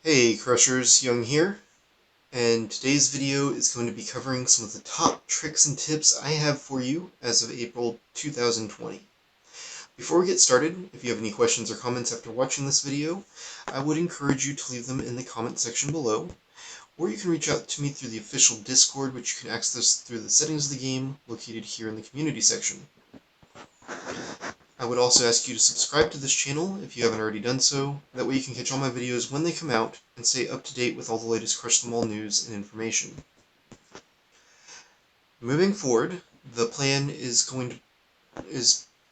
Hey Crushers, Young here, and today's video is going to be covering some of the top tricks and tips I have for you as of April 2020. Before we get started, if you have any questions or comments after watching this video, I would encourage you to leave them in the comment section below, or you can reach out to me through the official Discord, which you can access through the settings of the game located here in the community section. I would also ask you to subscribe to this channel if you haven't already done so, that way you can catch all my videos when they come out and stay up to date with all the latest Crush Them All news and information. Moving forward, the plan is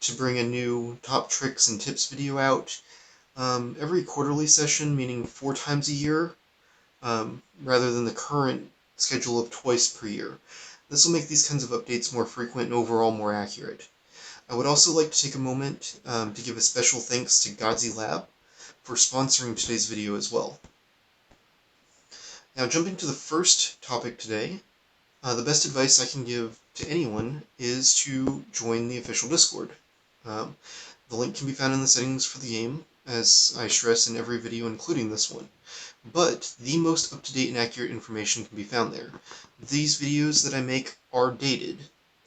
to bring a new top tricks and tips video out every quarterly session, meaning 4 times a year, rather than the current schedule of twice per year. This will make these kinds of updates more frequent and overall more accurate. I would also like to take a moment to give a special thanks to Godzi Lab for sponsoring today's video as well. Now, jumping to the first topic today, the best advice I can give to anyone is to join the official Discord. The link can be found in the settings for the game, as I stress in every video including this one. But the most up-to-date and accurate information can be found there. These videos that I make are dated,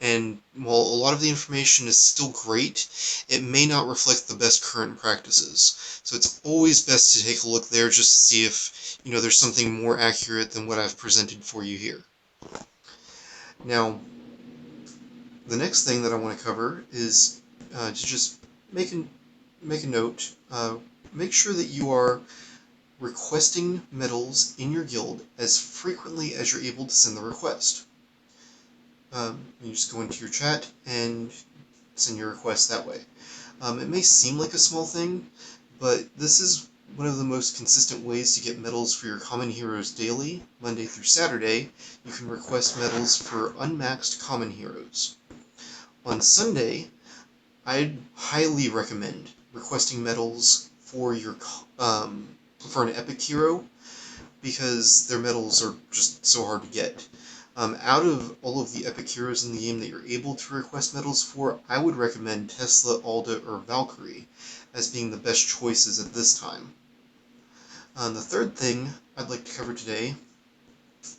and while a lot of the information is still great, it may not reflect the best current practices. So it's always best to take a look there just to see if, there's something more accurate than what I've presented for you here. Now, the next thing that I want to cover is to just make a note. Make sure that you are requesting medals in your guild as frequently as you're able to send the request. You just go into your chat and send your request that way. It may seem like a small thing, but this is one of the most consistent ways to get medals for your common heroes daily, Monday through Saturday. You can request medals for unmaxed common heroes. On Sunday, I'd highly recommend requesting medals for your for an epic hero, because their medals are just so hard to get. Out of all of the epic heroes in the game that you're able to request medals for, I would recommend Tesla, Alda, or Valkyrie as being the best choices at this time. The third thing I'd like to cover today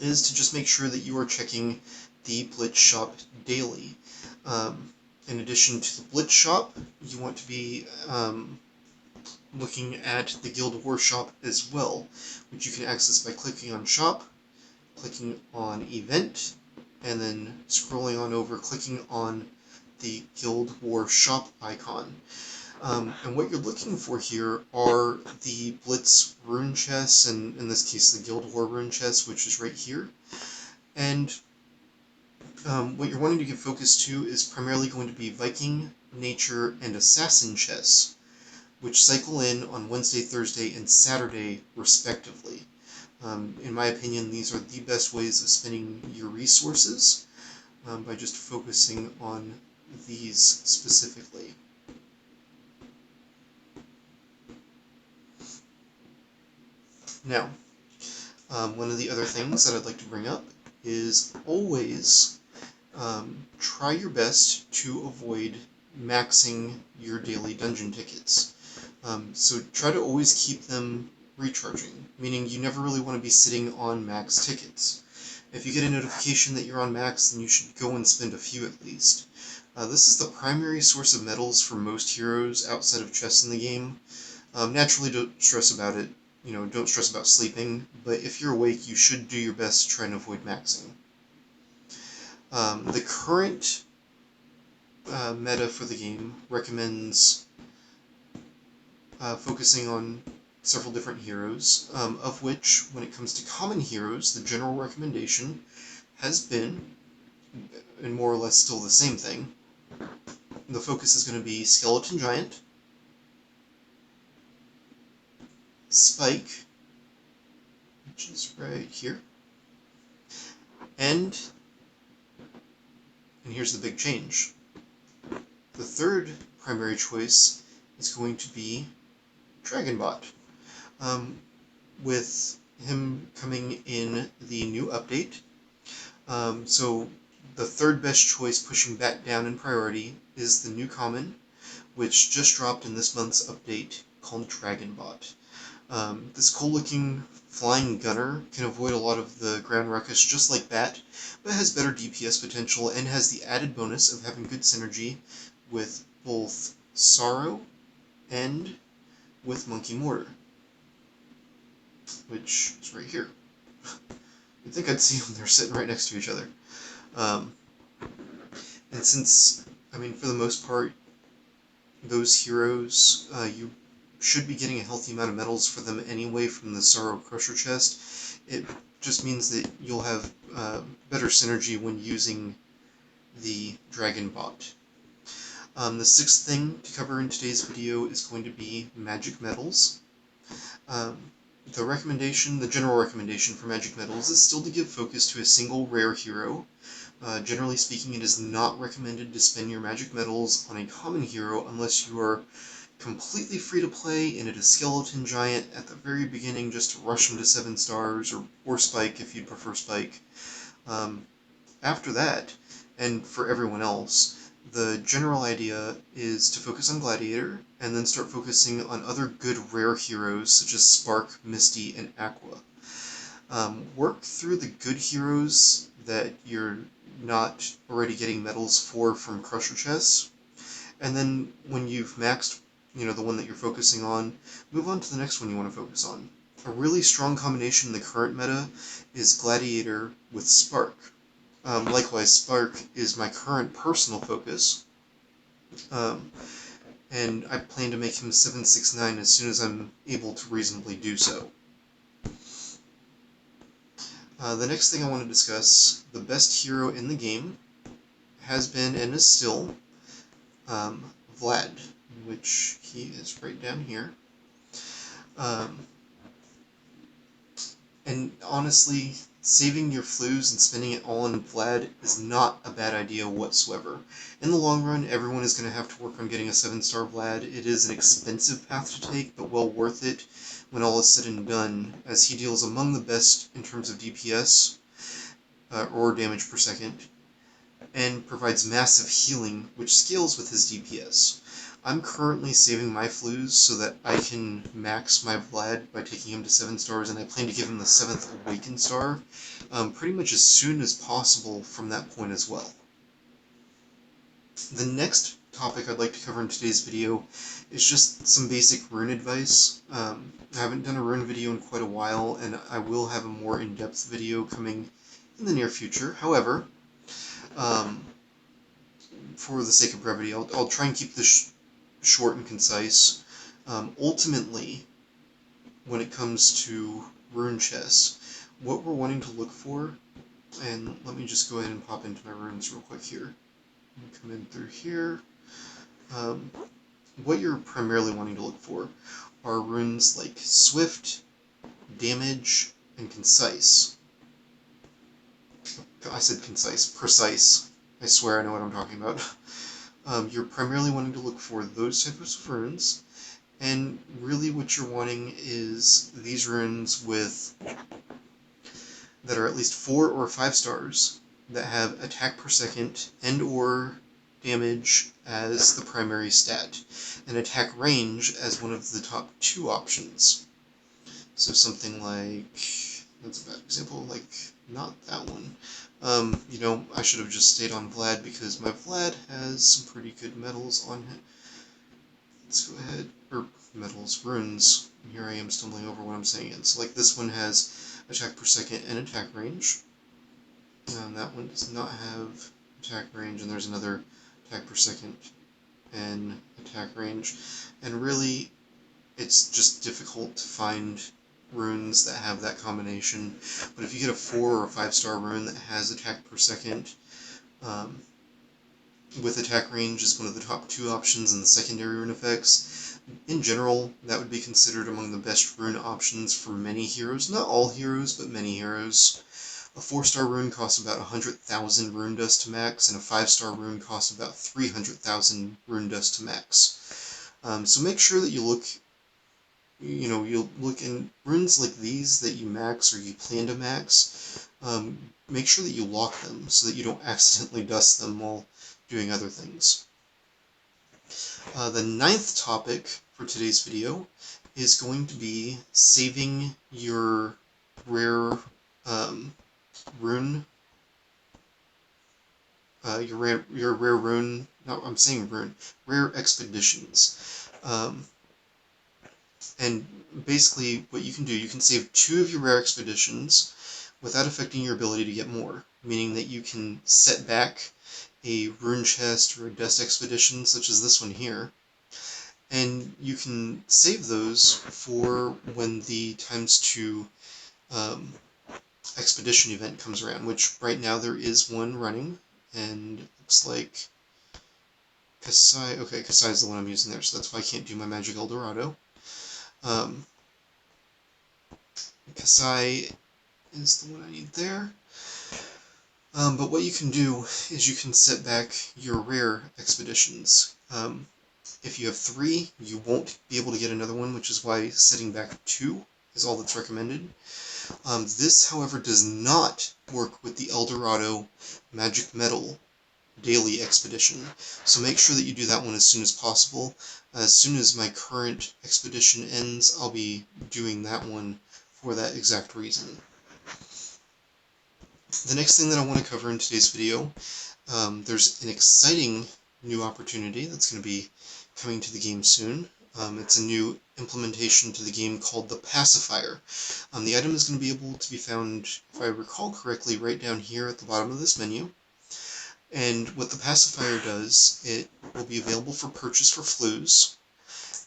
is to just make sure that you are checking the Blitz Shop daily. In addition to the Blitz Shop, you want to be looking at the Guild War Shop as well, which you can access by clicking on Shop, clicking on Event, and then scrolling on over, clicking on the Guild War Shop icon. And what you're looking for here are the Blitz rune chests, and in this case the Guild War rune chest, which is right here. And what you're wanting to give focus to is primarily going to be Viking, Nature, and Assassin chests, which cycle in on Wednesday, Thursday, and Saturday, respectively. In my opinion, these are the best ways of spending your resources by just focusing on these specifically. Now, one of the other things that I'd like to bring up is always try your best to avoid maxing your daily dungeon tickets. So try to always keep them recharging, meaning you never really want to be sitting on max tickets. If you get a notification that you're on max, then you should go and spend a few at least. This is the primary source of medals for most heroes outside of chests in the game. Naturally, don't stress about it. Don't stress about sleeping, but if you're awake, you should do your best to try and avoid maxing. The current meta for the game recommends focusing on several different heroes, of which, when it comes to common heroes, the general recommendation has been, and more or less still the same thing, the focus is going to be Skeleton Giant, Spike, which is right here, and here's the big change. The third primary choice is going to be Dragonbot. With him coming in the new update, so the third best choice pushing back down in priority is the new common, which just dropped in this month's update, called Dragonbot. This cool-looking flying gunner can avoid a lot of the ground ruckus just like Bat, but has better DPS potential and has the added bonus of having good synergy with both Sorrow and with Monkey Mortar, which is right here. You'd think I'd see them, they're sitting right next to each other. And since, I mean, for the most part, those heroes, you should be getting a healthy amount of medals for them anyway from the Sorrow Crusher chest. It just means that you'll have better synergy when using the Dragon Bot. The sixth thing to cover in today's video is going to be magic medals. The general recommendation for magic medals is still to give focus to a single rare hero. Generally speaking, it is not recommended to spend your magic medals on a common hero unless you are completely free to play and at a skeleton giant at the very beginning just to rush them to 7 stars, or Spike if you'd prefer Spike. After that, and for everyone else, the general idea is to focus on Gladiator, and then start focusing on other good rare heroes such as Spark, Misty, and Aqua. Work through the good heroes that you're not already getting medals for from Crusher chests, and then when you've maxed, the one that you're focusing on, move on to the next one you want to focus on. A really strong combination in the current meta is Gladiator with Spark. Likewise, Spark is my current personal focus, and I plan to make him 769 as soon as I'm able to reasonably do so. The next thing I want to discuss, the best hero in the game, has been and is still Vlad, which he is right down here. And honestly, saving your flues and spending it all on Vlad is not a bad idea whatsoever. In the long run, everyone is going to have to work on getting a 7-star Vlad. It is an expensive path to take, but well worth it when all is said and done, as he deals among the best in terms of DPS, or damage per second, and provides massive healing, which scales with his DPS. I'm currently saving my flues so that I can max my Vlad by taking him to 7 stars, and I plan to give him the 7th Awakened Star pretty much as soon as possible from that point as well. The next topic I'd like to cover in today's video is just some basic rune advice. I haven't done a rune video in quite a while, and I will have a more in-depth video coming in the near future. However, for the sake of brevity, I'll try and keep this short and concise. Ultimately, when it comes to rune chests, what we're wanting to look for, and let me just go ahead and pop into my runes real quick here. Come in through here. What you're primarily wanting to look for are runes like Swift, Damage, and Concise. I said concise, precise. I swear I know what I'm talking about. You're primarily wanting to look for those types of runes, and really what you're wanting is these runes that are at least 4 or 5 stars, that have attack per second and or damage as the primary stat, and attack range as one of the top 2 options. So something like, that's a bad example, like not that one. I should have just stayed on Vlad because my Vlad has some pretty good medals on him. Let's go ahead, runes. And here I am stumbling over what I'm saying. So like this one has attack per second and attack range. And that one does not have attack range, and there's another attack per second and attack range. And really, it's just difficult to find runes that have that combination. But if you get a 4 or 5-star rune that has attack per second, with attack range as one of the top 2 options in the secondary rune effects, in general, that would be considered among the best rune options for many heroes. Not all heroes, but many heroes. A 4-star rune costs about 100,000 rune dust to max, and a 5-star rune costs about 300,000 rune dust to max. So make sure that you'll look in runes like these that you max or you plan to max. Make sure that you lock them so that you don't accidentally dust them while doing other things. The 9th topic for today's video is going to be saving your rare rune, your rare rune. No, I'm saying rune. Rare expeditions. And basically, what you can do, you can save 2 of your rare expeditions without affecting your ability to get more, meaning that you can set back a rune chest or a dust expedition, such as this one here, and you can save those for when the ×2 expedition event comes around, which right now there is one running, and it looks like Kasai. Okay, Kasai is the one I'm using there, so that's why I can't do my Magic Eldorado. Kasai is the one I need there. But what you can do is you can set back your rare expeditions. If you have 3, you won't be able to get another one, which is why setting back 2 is all that's recommended. This, however, does not work with the Eldorado Magic Metal daily expedition, so make sure that you do that one as soon as possible. As soon as my current expedition ends, I'll be doing that one for that exact reason. The next thing that I want to cover in today's video, there's an exciting new opportunity that's going to be coming to the game soon. It's a new implementation to the game called the pacifier. The item is going to be able to be found, if I recall correctly, right down here at the bottom of this menu. And what the pacifier does, it will be available for purchase for flues,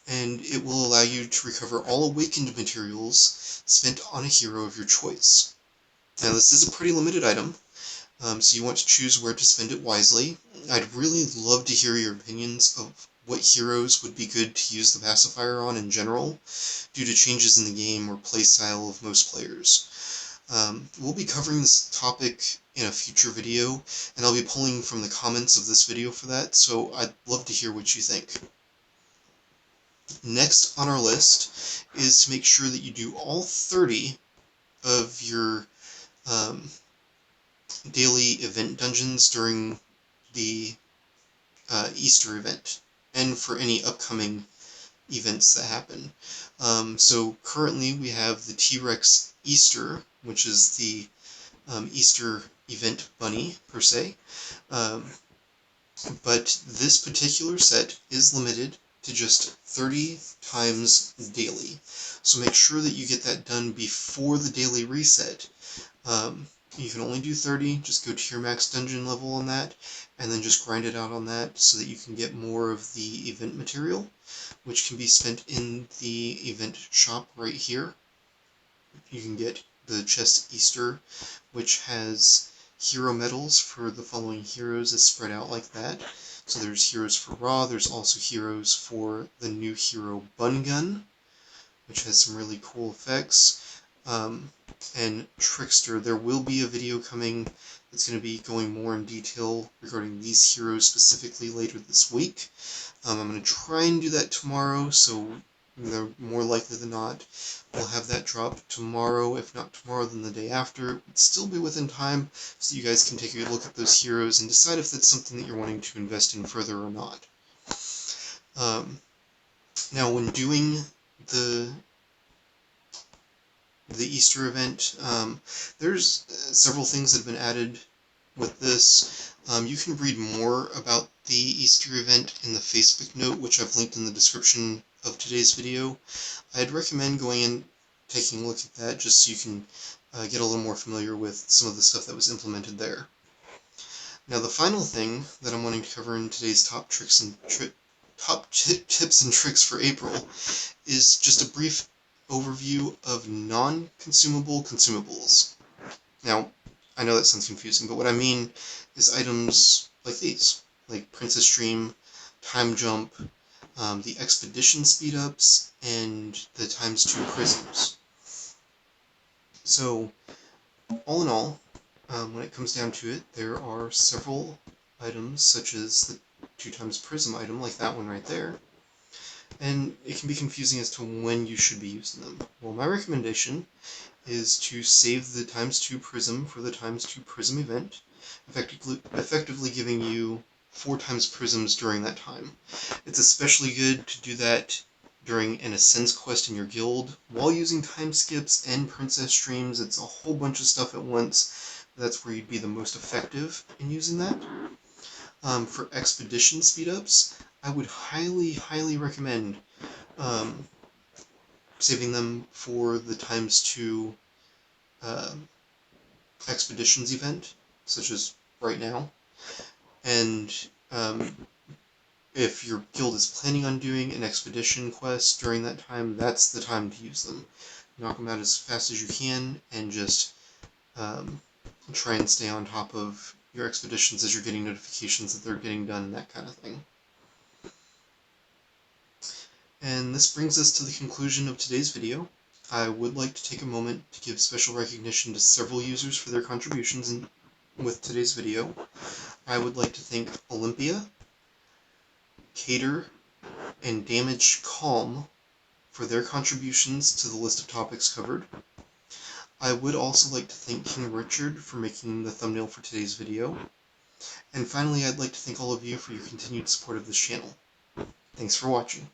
and it will allow you to recover all awakened materials spent on a hero of your choice. Now this is a pretty limited item, so you want to choose where to spend it wisely. I'd really love to hear your opinions of what heroes would be good to use the pacifier on in general, due to changes in the game or playstyle of most players. We'll be covering this topic in a future video, and I'll be pulling from the comments of this video for that, so I'd love to hear what you think. Next on our list is to make sure that you do all 30 of your daily event dungeons during the Easter event, and for any upcoming events that happen. So currently we have the T-Rex Easter, which is the Easter event bunny, per se. But this particular set is limited to just 30 times daily. So make sure that you get that done before the daily reset. You can only do 30, just go to your max dungeon level on that, and then just grind it out on that so that you can get more of the event material, which can be spent in the event shop right here. You can get the chest Easter, which has hero medals for the following heroes as spread out like that. So there's heroes for Raw, there's also heroes for the new hero Bun Gun, which has some really cool effects. And Trickster, there will be a video coming that's going to be going more in detail regarding these heroes specifically later this week. I'm going to try and do that tomorrow, so more likely than not, we'll have that drop tomorrow. If not tomorrow, then the day after. It would still be within time, so you guys can take a look at those heroes and decide if that's something that you're wanting to invest in further or not. Now, when doing the Easter event, there's several things that have been added with this. You can read more about the Easter event in the Facebook note, which I've linked in the description of today's video. I'd recommend going in, taking a look at that, just so you can get a little more familiar with some of the stuff that was implemented there. Now, the final thing that I'm wanting to cover in today's top tips and tricks for April is just a brief overview of non-consumable consumables. Now, I know that sounds confusing, but what I mean is items like these, like Princess Dream, Time Jump, the Expedition Speed-Ups, and the ×2 Prisms. So, all in all, when it comes down to it, there are several items, such as the 2x Prism item, like that one right there, and it can be confusing as to when you should be using them. Well, my recommendation is to save the ×2 Prism for the ×2 Prism event, effectively giving you 4 times Prisms during that time. It's especially good to do that during an Ascends quest in your guild, while using time skips and princess streams. It's a whole bunch of stuff at once. That's where you'd be the most effective in using that. For expedition speedups, I would highly, highly recommend saving them for the ×2 expeditions event, such as right now. And if your guild is planning on doing an expedition quest during that time, that's the time to use them. Knock them out as fast as you can, and just try and stay on top of your expeditions as you're getting notifications that they're getting done, that kind of thing. And this brings us to the conclusion of today's video. I would like to take a moment to give special recognition to several users for their contributions with today's video. I would like to thank Olympia, Cater, and Damaged Calm for their contributions to the list of topics covered. I would also like to thank King Richard for making the thumbnail for today's video. And finally, I'd like to thank all of you for your continued support of this channel. Thanks for watching.